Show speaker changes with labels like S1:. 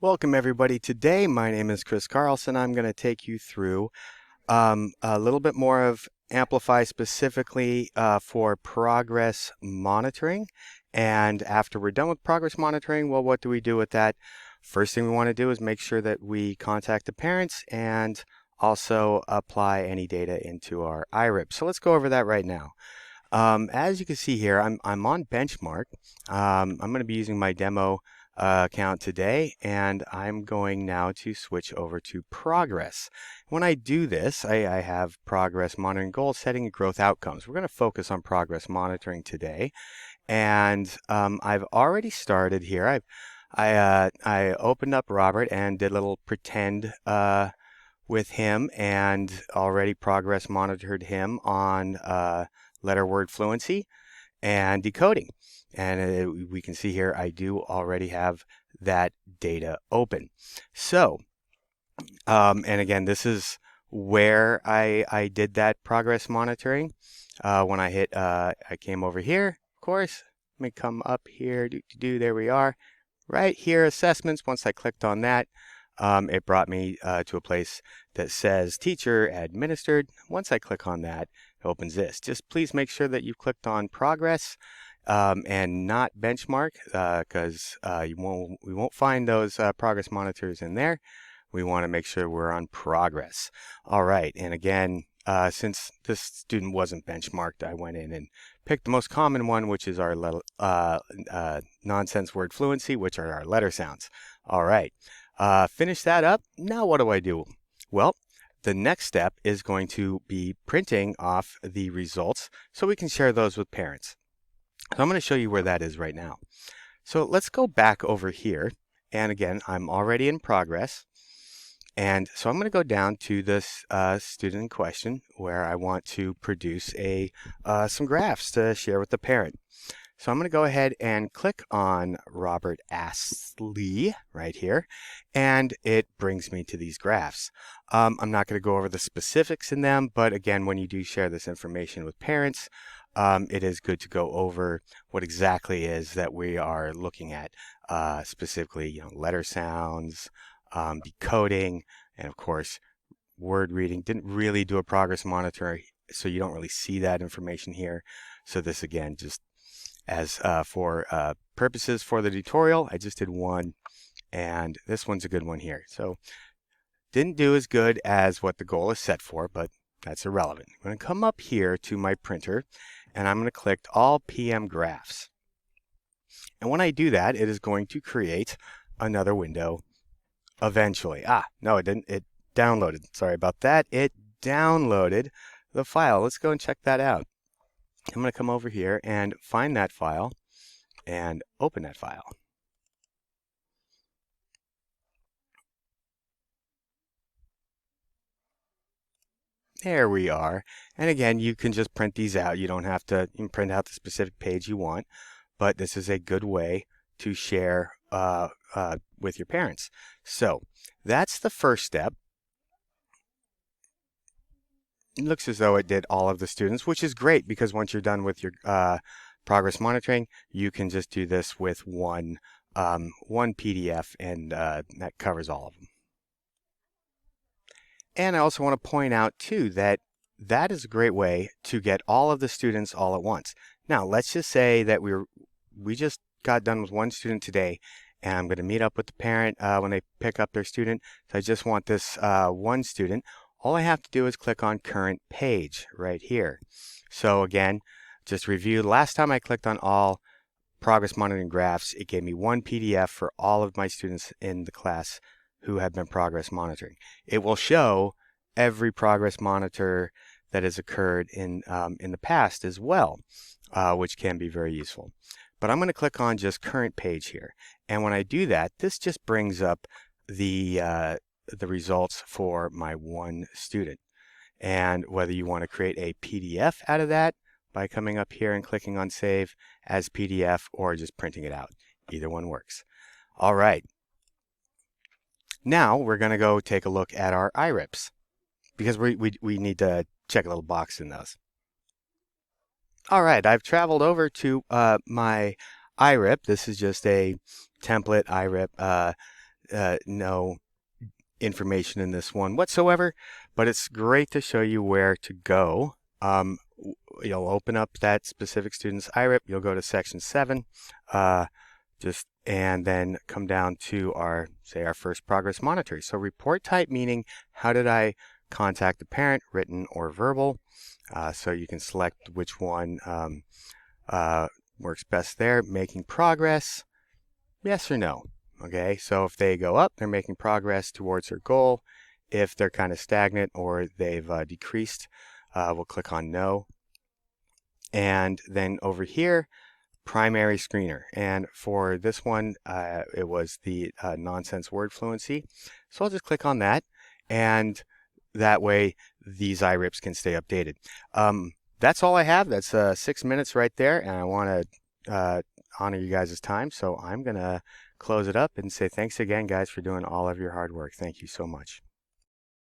S1: Welcome everybody. Today my name is Chris Carlson. I'm going to take you through a little bit more of Amplify specifically for progress monitoring. And after we're done with progress monitoring, well, what do we do with that? First thing we want to do is make sure that we contact the parents and also apply any data into our IRIP. So let's go over that right now. As you can see here, I'm on Benchmark. I'm going to be using my demo account today, and I'm going now to switch over to Progress. When I do this, I have Progress Monitoring, Goal Setting, and Growth Outcomes. We're going to focus on Progress Monitoring today, and I've already started here. I opened up Robert and did a little pretend with him, and already Progress monitored him on letter word fluency and decoding. And we can see here I do already have that data open. So, and again, this is where I did that progress monitoring. When I came over here, of course. Let me come up here. There we are. Right here, assessments. Once I clicked on that, it brought me to a place that says teacher administered. Once I click on that, it opens this. Just please make sure that you clicked on progress and not benchmark because we won't find those progress monitors in there. We want to make sure we're on progress. All right, and again, since this student wasn't benchmarked, I went in and picked the most common one, which is our nonsense word fluency, which are our letter sounds. All right, finish that up. Now what do I do? Well, the next step is going to be printing off the results so we can share those with parents. So I'm going to show you where that is right now. So let's go back over here. And again, I'm already in progress. And so I'm going to go down to this student in question where I want to produce some graphs to share with the parent. So I'm going to go ahead and click on Robert Astley right here, and it brings me to these graphs. I'm not going to go over the specifics in them, but again, when you do share this information with parents, it is good to go over what exactly is that we are looking at, specifically, letter sounds, decoding, and of course, word reading. Didn't really do a progress monitor, so you don't really see that information here. So this again, just as for purposes for the tutorial, I just did one, and this one's a good one here. So didn't do as good as what the goal is set for, but that's irrelevant. I'm going to come up here to my printer, and I'm going to click all PM graphs. And when I do that, it is going to create another window eventually. No, it didn't. It downloaded. Sorry about that. It downloaded the file. Let's go and check that out. I'm going to come over here and find that file and open that file. There we are. And again, you can just print these out. You don't have to print out the specific page you want, but this is a good way to share with your parents. So that's the first step. It looks as though it did all of the students, which is great because once you're done with your progress monitoring, you can just do this with one PDF, and that covers all of them. And I also want to point out too that that is a great way to get all of the students all at once. Now, let's just say that we just got done with one student today, and I'm going to meet up with the parent when they pick up their student. So I just want this one student. All I have to do is click on current page right here. So again, just review. Last time I clicked on all progress monitoring graphs, it gave me one PDF for all of my students in the class who have been progress monitoring. It will show every progress monitor that has occurred in the past as well, which can be very useful. But I'm going to click on just current page here. And when I do that, this just brings up the results for my one student. And whether you want to create a PDF out of that by coming up here and clicking on Save as PDF or just printing it out. Either one works. All right. Now we're going to go take a look at our IRIPs because we need to check a little box in those. All right, I've traveled over to my IRIP. This is just a template IRIP. no information in this one whatsoever, but it's great to show you where to go. You'll open up that specific student's IRIP. You'll go to section 7, and then come down to our first progress monitoring. So report type meaning how did I contact the parent, written or verbal. So you can select which one works best there. Making progress, yes or no. Okay, so if they go up, they're making progress towards their goal. If they're kind of stagnant or they've decreased, we'll click on no. And then over here, primary screener. And for this one, it was the nonsense word fluency. So I'll just click on that. And that way, these IRIPs can stay updated. That's all I have. That's 6 minutes right there. And I want to honor you guys' time. So I'm going to close it up and say thanks again, guys, for doing all of your hard work. Thank you so much.